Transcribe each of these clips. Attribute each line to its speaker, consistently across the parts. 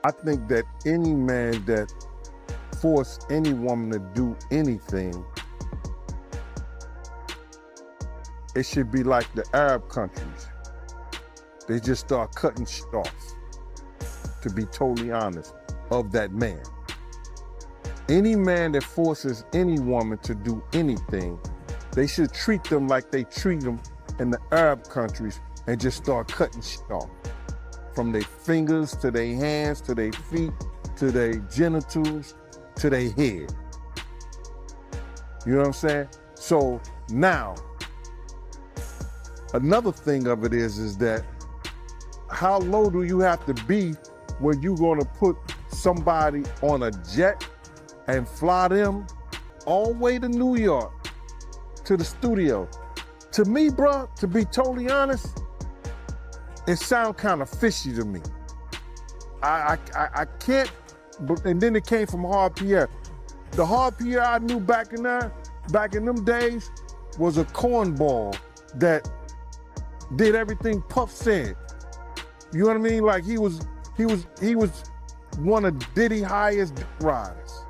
Speaker 1: I think that any man that force any woman to do anything, it should be like the Arab countries. They just start cutting shit off, to be totally honest, of that man. Any man that forces any woman to do anything, they should treat them like they treat them in the Arab countries and just start cutting shit off. From their fingers, to their hands, to their feet, to their genitals, to their head. You know what I'm saying? So now, another thing of it is that how low do you have to be when you're gonna put somebody on a jet and fly them all the way to New York, to the studio? To me, bro, to be totally honest, it sounds kind of fishy to me. I can't, but, and then it came from Hard Pierre. The Hard Pierre I knew back in them days was a cornball that did everything Puff said. You know what I mean? Like he was one of Diddy's highest riders.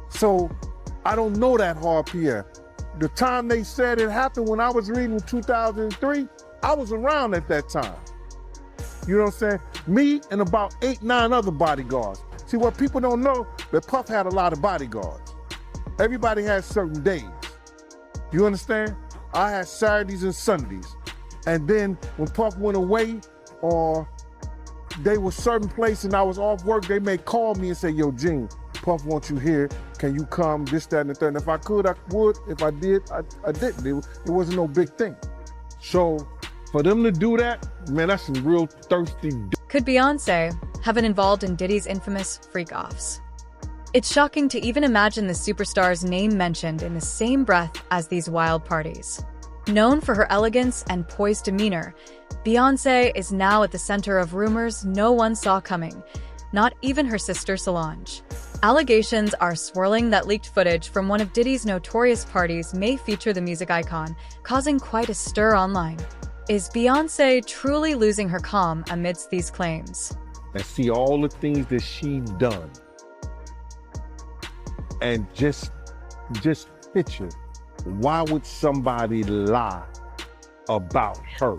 Speaker 1: So I don't know that Hard Pierre. The time they said it happened when I was reading 2003, I was around at that time. You know what I'm saying? Me and about 8, 9 other bodyguards. See, what people don't know, that Puff had a lot of bodyguards. Everybody has certain days. You understand? I had Saturdays and Sundays. And then when Puff went away, or they were certain place and I was off work, they may call me and say, yo, Gene, Puff wants you here. Can you come? This, that, and the third. And if I could, I would. If I did, I didn't. It wasn't no big thing. So for them to do that, man, that's some real thirsty.
Speaker 2: Could Beyoncé have been involved in Diddy's infamous freak-offs? It's shocking to even imagine the superstar's name mentioned in the same breath as these wild parties. Known for her elegance and poised demeanor, Beyoncé is now at the center of rumors no one saw coming, not even her sister Solange. Allegations are swirling that leaked footage from one of Diddy's notorious parties may feature the music icon, causing quite a stir online. Is Beyoncé truly losing her calm amidst these claims?
Speaker 1: And see all the things that she's done. And just picture, why would somebody lie about her?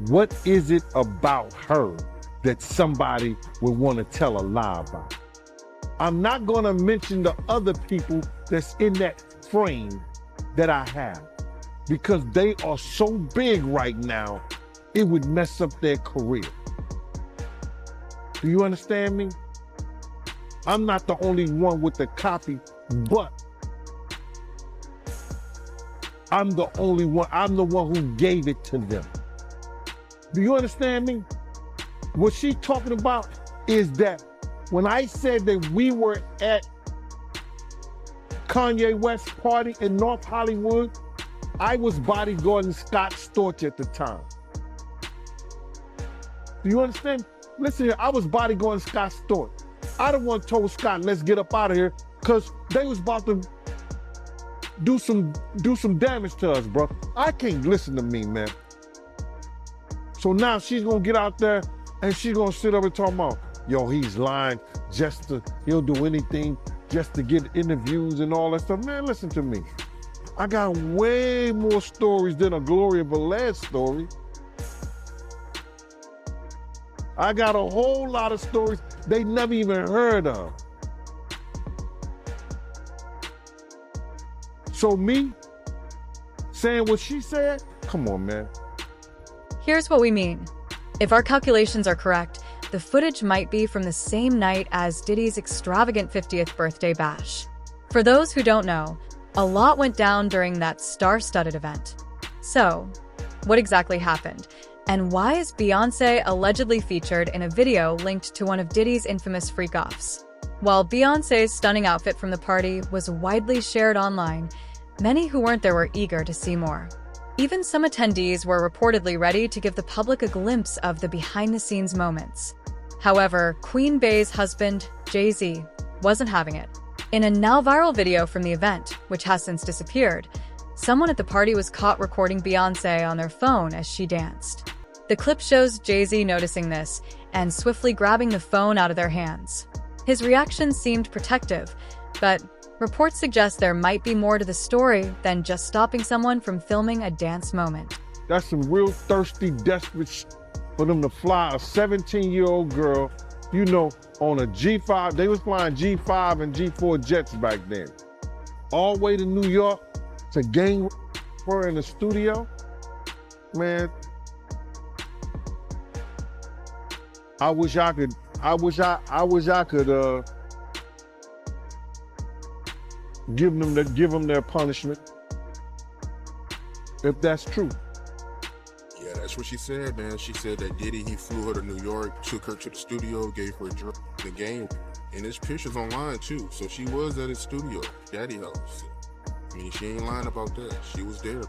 Speaker 1: What is it about her that somebody would want to tell a lie about? I'm not going to mention the other people that's in that frame that I have, because they are so big right now, it would mess up their career. Do you understand me? I'm not the only one with the copy, but I'm the only one. I'm the one who gave it to them. Do you understand me? What she's talking about is that when I said that we were at Kanye West's party in North Hollywood, I was bodyguarding Scott Storch at the time. Do you understand? Listen here, I was bodyguarding Scott Storch. I the one told Scott, let's get up out of here, because they was about to do some damage to us, bro. I can't listen to me, man. So now she's gonna get out there and she's gonna sit up and talk about, yo, he's lying he'll do anything just to get interviews and all that stuff. Man, listen to me. I got way more stories than a Gloria Velez story. I got a whole lot of stories they never even heard of. So me saying what she said, come on, man.
Speaker 2: Here's what we mean. If our calculations are correct, the footage might be from the same night as Diddy's extravagant 50th birthday bash. For those who don't know, a lot went down during that star-studded event. So, what exactly happened? And why is Beyoncé allegedly featured in a video linked to one of Diddy's infamous freak-offs? While Beyoncé's stunning outfit from the party was widely shared online, many who weren't there were eager to see more. Even some attendees were reportedly ready to give the public a glimpse of the behind-the-scenes moments. However, Queen Bey's husband, Jay-Z, wasn't having it. In a now viral video from the event, which has since disappeared, someone at the party was caught recording Beyoncé on their phone as she danced. The clip shows Jay-Z noticing this and swiftly grabbing the phone out of their hands. His reaction seemed protective, but reports suggest there might be more to the story than just stopping someone from filming a dance moment.
Speaker 1: That's some real thirsty, desperate for them to fly a 17-year-old girl, you know, on a G5. They was flying G5 and G4 jets back then. All the way to New York to gang her in the studio. Man, I wish I could give them their punishment, if that's true.
Speaker 3: Yeah, that's what she said, man. She said that Diddy, he flew her to New York, took her to the studio, gave her a drink, the game, and there's pictures online too. So she was at his studio, Daddy house. I mean, she ain't lying about that. She was there, man.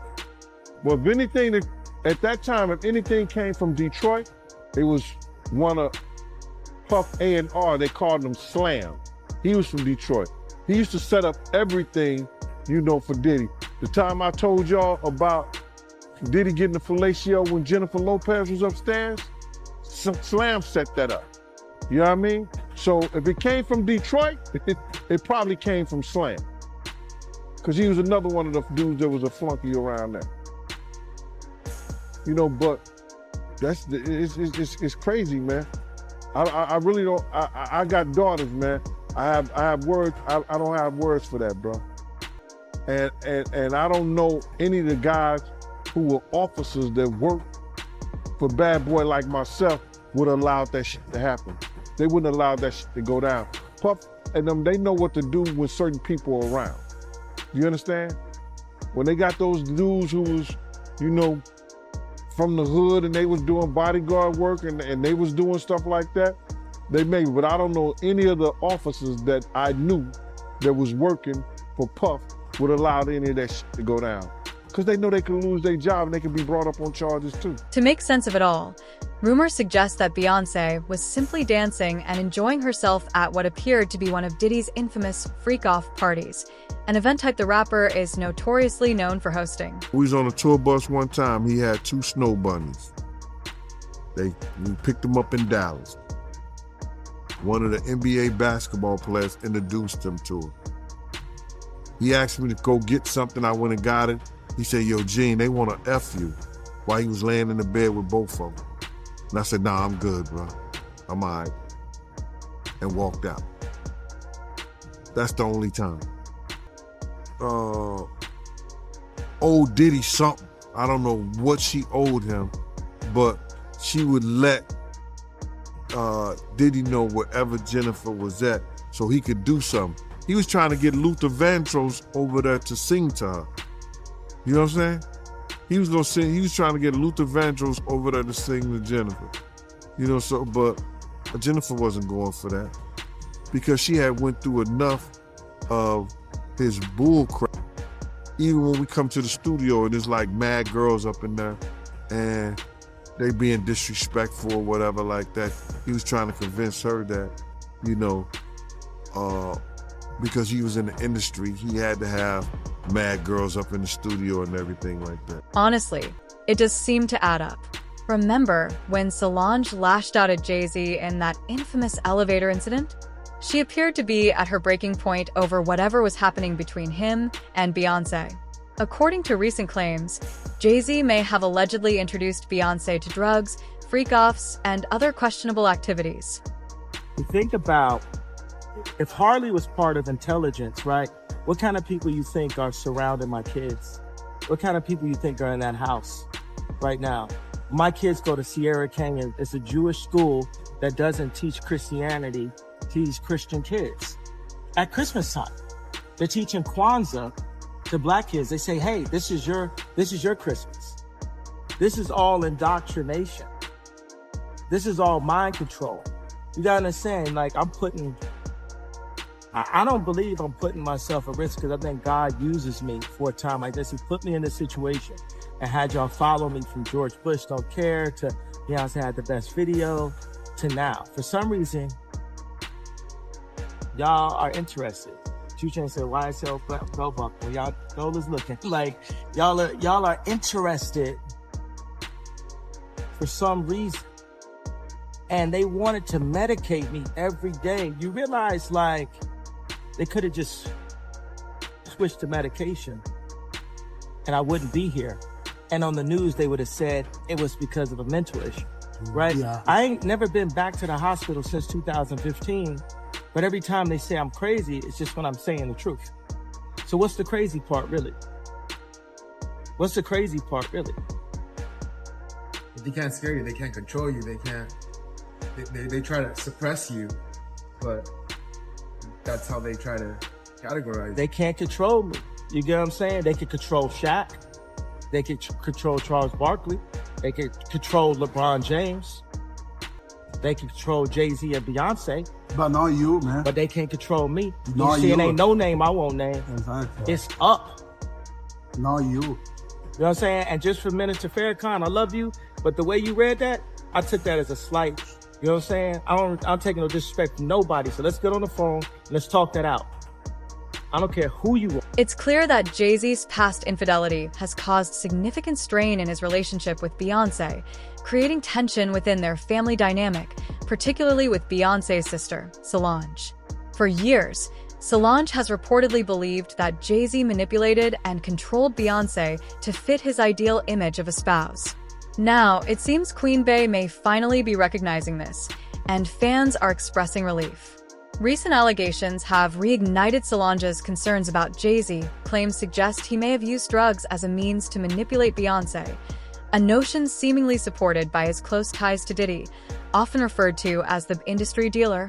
Speaker 1: Well, if anything, at that time, if anything came from Detroit, it was one of Puff A&R. They called him Slam. He was from Detroit. He used to set up everything, you know, for Diddy. The time I told y'all about Diddy getting the fellatio when Jennifer Lopez was upstairs, Slam set that up. You know what I mean? So if it came from Detroit, it probably came from Slam. Because he was another one of the dudes that was a flunky around there. You know, but it's crazy, man. I really don't. I got daughters, man. I have words. I don't have words for that, bro. And I don't know any of the guys who were officers that worked for Bad Boy like myself would allow that shit to happen. They wouldn't allow that shit to go down. Puff and them, they know what to do when certain people are around. You understand? When they got those dudes who was, you know, from the hood and they was doing bodyguard work and they was doing stuff like that, they maybe, but I don't know any of the officers that I knew that was working for Puff would allow any of that shit to go down. Because they know they could lose their job and they could be brought up on charges too.
Speaker 2: To make sense of it all, rumors suggest that Beyoncé was simply dancing and enjoying herself at what appeared to be one of Diddy's infamous freak-off parties, an event type the rapper is notoriously known for hosting.
Speaker 1: We was on a tour bus one time. He had 2 snow bunnies. We picked them up in Dallas. One of the NBA basketball players introduced him to her. He asked me to go get something. I went and got it. He said, yo, Gene, they want to F you, while he was laying in the bed with both of them. And I said, nah, I'm good, bro. I'm all right. And walked out. That's the only time. Owed Diddy something. I don't know what she owed him, but she would let Diddy know wherever Jennifer was at so he could do something. He was trying to get Luther Vandross over there to sing to her. You know what I'm saying? He was gonna sing. He was trying to get Luther Vandross over there to sing to Jennifer. You know, so but Jennifer wasn't going for that because she had went through enough of his bull crap. Even when we come to the studio and there's like mad girls up in there and they being disrespectful or whatever like that, he was trying to convince her that, you know, because he was in the industry, he had to have mad girls up in the studio and everything like that.
Speaker 2: Honestly, it does seem to add up. Remember when Solange lashed out at Jay-Z in that infamous elevator incident? She appeared to be at her breaking point over whatever was happening between him and Beyoncé. According to recent claims, Jay-Z may have allegedly introduced Beyoncé to drugs, freak-offs, and other questionable activities.
Speaker 4: You think about if Harley was part of intelligence, right? What kind of people you think are surrounding my kids? What kind of people you think are in that house right now? My kids go to Sierra Canyon. It's a Jewish school that doesn't teach Christianity, teach Christian kids. At Christmas time, they're teaching Kwanzaa to black kids. They say, hey, this is your Christmas. This is all indoctrination. This is all mind control. You gotta understand, like I don't believe I'm putting myself at risk because I think God uses me for a time like this. He put me in this situation and had y'all follow me from George Bush Don't Care to Beyonce had the best video to now. For some reason, y'all are interested. 2 Chainz said, why sell belt buckle? Y'all is looking like y'all are interested for some reason. And they wanted to medicate me every day. You realize, like, they could have just switched to medication and I wouldn't be here. And on the news, they would have said it was because of a mental issue, right?
Speaker 5: Yeah.
Speaker 4: I ain't never been back to the hospital since 2015, but every time they say I'm crazy, it's just when I'm saying the truth. So what's the crazy part, really? What's the crazy part, really?
Speaker 5: They can't scare you. They can't control you. They can't. They try to suppress you, but that's how they try to categorize you.
Speaker 4: They can't control me. You get what I'm saying? They can control Shaq. They can control Charles Barkley. They can control LeBron James. They can control Jay-Z and Beyonce.
Speaker 6: But not you, man.
Speaker 4: But they can't control me.
Speaker 6: Not
Speaker 4: You see, it
Speaker 6: you.
Speaker 4: ain't no name I won't name.
Speaker 6: Exactly.
Speaker 4: It's up.
Speaker 6: Not you.
Speaker 4: You know what I'm saying? And just for Minister Farrakhan, I love you, but the way you read that, I took that as a slight. You know what I'm saying? I'm taking no disrespect from nobody. So let's get on the phone and let's talk that out. I don't care who you are.
Speaker 2: It's clear that Jay-Z's past infidelity has caused significant strain in his relationship with Beyoncé, creating tension within their family dynamic, particularly with Beyoncé's sister, Solange. For years, Solange has reportedly believed that Jay-Z manipulated and controlled Beyoncé to fit his ideal image of a spouse. Now, it seems Queen Bey may finally be recognizing this, and fans are expressing relief. Recent allegations have reignited Solange's concerns about Jay-Z. Claims suggest he may have used drugs as a means to manipulate Beyoncé, a notion seemingly supported by his close ties to Diddy, often referred to as the industry dealer.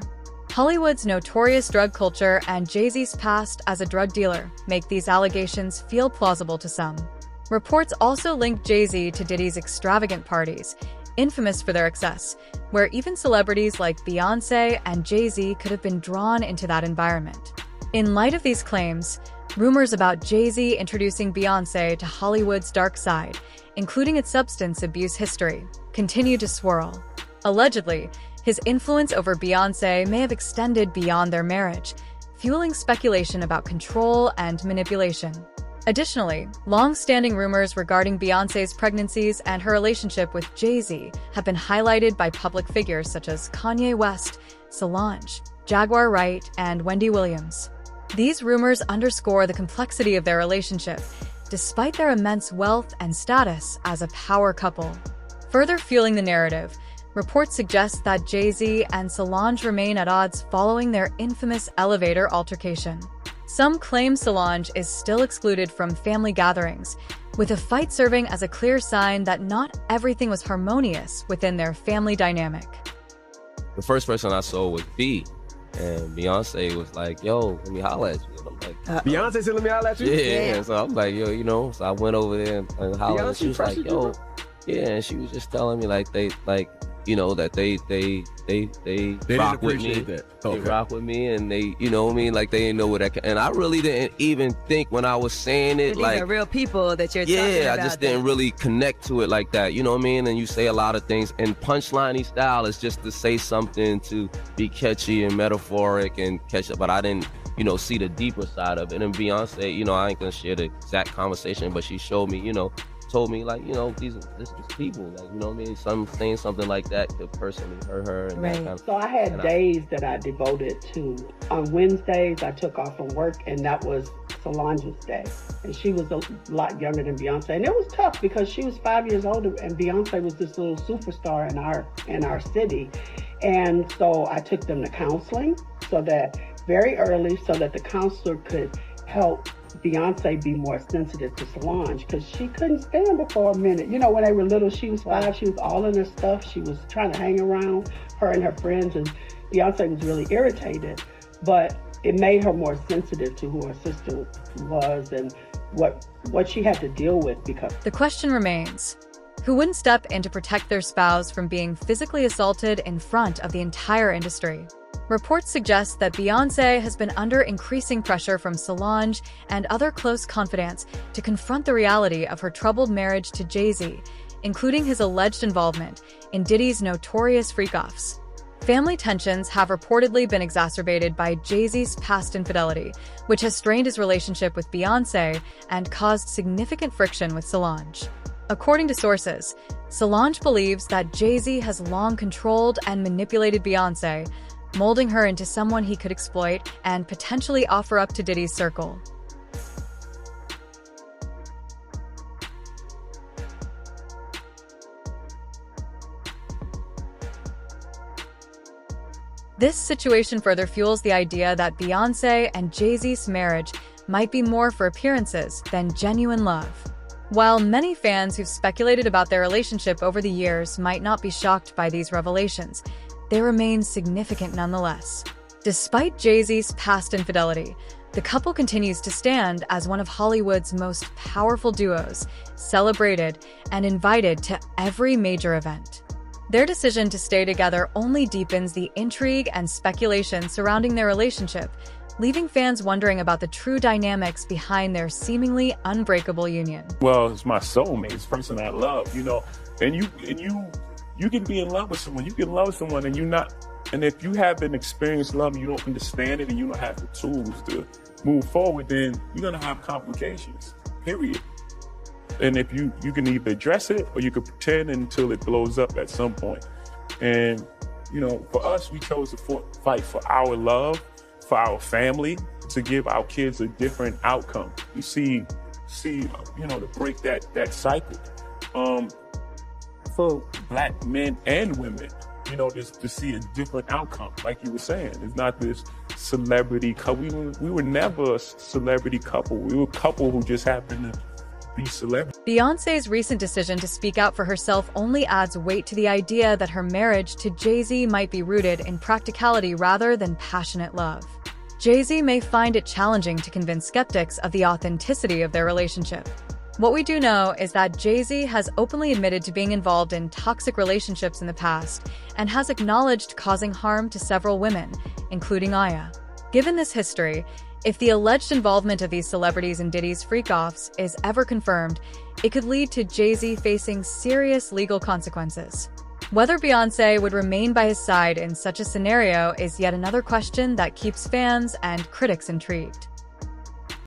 Speaker 2: Hollywood's notorious drug culture and Jay-Z's past as a drug dealer make these allegations feel plausible to some. Reports also link Jay-Z to Diddy's extravagant parties, infamous for their excess, where even celebrities like Beyoncé and Jay-Z could have been drawn into that environment. In light of these claims, rumors about Jay-Z introducing Beyoncé to Hollywood's dark side, including its substance abuse history, continue to swirl. Allegedly, his influence over Beyoncé may have extended beyond their marriage, fueling speculation about control and manipulation. Additionally, long-standing rumors regarding Beyoncé's pregnancies and her relationship with Jay-Z have been highlighted by public figures such as Kanye West, Solange, Jaguar Wright, and Wendy Williams. These rumors underscore the complexity of their relationship, despite their immense wealth and status as a power couple. Further fueling the narrative, reports suggest that Jay-Z and Solange remain at odds following their infamous elevator altercation. Some claim Solange is still excluded from family gatherings, with a fight serving as a clear sign that not everything was harmonious within their family dynamic.
Speaker 7: The first person I saw was B, and Beyonce was like, yo, let me holler at you. And I'm like,
Speaker 8: Beyonce said, let me holler at you?
Speaker 7: yeah. So I was like, yo, you know, so I went over there and hollered, and she was like, yo, yeah, and she was just telling me like they rock with me.
Speaker 8: That.
Speaker 7: They rock with me, and they, you know what I mean, like they didn't know what that. And I really didn't even think when I was saying it,
Speaker 9: These
Speaker 7: like
Speaker 9: are real people that you're talking about.
Speaker 7: yeah, I just didn't really connect to it like that. You know what I mean? And you say a lot of things, and punchline-y style is just to say something to be catchy and metaphoric and catch up. But I didn't, you know, see the deeper side of it. And Beyonce, you know, I ain't gonna share the exact conversation, but she showed me, you know, told me like, you know, this is people, like, you know what I mean? Saying something like that could personally hurt her and that kind of.
Speaker 10: So I had days that I devoted to. On Wednesdays, I took off from work, and that was Solange's day. And she was a lot younger than Beyonce, and it was tough because she was 5 years older, and Beyonce was this little superstar in our city. And so I took them to counseling, so that very early, so that the counselor could help Beyonce be more sensitive to Solange, because she couldn't stand her for a minute. You know, when they were little, she was 5, she was all in her stuff, she was trying to hang around her and her friends, and Beyonce was really irritated. But it made her more sensitive to who her sister was and what she had to deal with. Because
Speaker 2: the question remains, who wouldn't step in to protect their spouse from being physically assaulted in front of the entire industry? Reports suggest that Beyoncé has been under increasing pressure from Solange and other close confidants to confront the reality of her troubled marriage to Jay-Z, including his alleged involvement in Diddy's notorious freak-offs. Family tensions have reportedly been exacerbated by Jay-Z's past infidelity, which has strained his relationship with Beyoncé and caused significant friction with Solange. According to sources, Solange believes that Jay-Z has long controlled and manipulated Beyoncé, molding her into someone he could exploit and potentially offer up to Diddy's circle. This situation further fuels the idea that Beyoncé and Jay-Z's marriage might be more for appearances than genuine love. While many fans who've speculated about their relationship over the years might not be shocked by these revelations, they remain significant nonetheless. Despite Jay-Z's past infidelity, the couple continues to stand as one of Hollywood's most powerful duos, celebrated and invited to every major event. Their decision to stay together only deepens the intrigue and speculation surrounding their relationship, leaving fans wondering about the true dynamics behind their seemingly unbreakable union.
Speaker 8: Well, it's my soulmate, it's the person I love, you know, and you can be in love with someone, you can love someone and if you haven't experienced love and you don't understand it and you don't have the tools to move forward, then you're gonna have complications, period. And if you can either address it or you can pretend until it blows up at some point. And, you know, for us, we chose to fight for our love, for our family, to give our kids a different outcome. You see, you know, to break that cycle. For Black men and women, you know, just to see a different outcome. Like you were saying, it's not this celebrity couple. We were never a celebrity couple. We were a couple who just happened to be celebrity.
Speaker 2: Beyoncé's recent decision to speak out for herself only adds weight to the idea that her marriage to Jay-Z might be rooted in practicality rather than passionate love. Jay-Z may find it challenging to convince skeptics of the authenticity of their relationship. What we do know is that Jay-Z has openly admitted to being involved in toxic relationships in the past and has acknowledged causing harm to several women, including Aya. Given this history, if the alleged involvement of these celebrities in Diddy's freak-offs is ever confirmed, it could lead to Jay-Z facing serious legal consequences. Whether Beyoncé would remain by his side in such a scenario is yet another question that keeps fans and critics intrigued.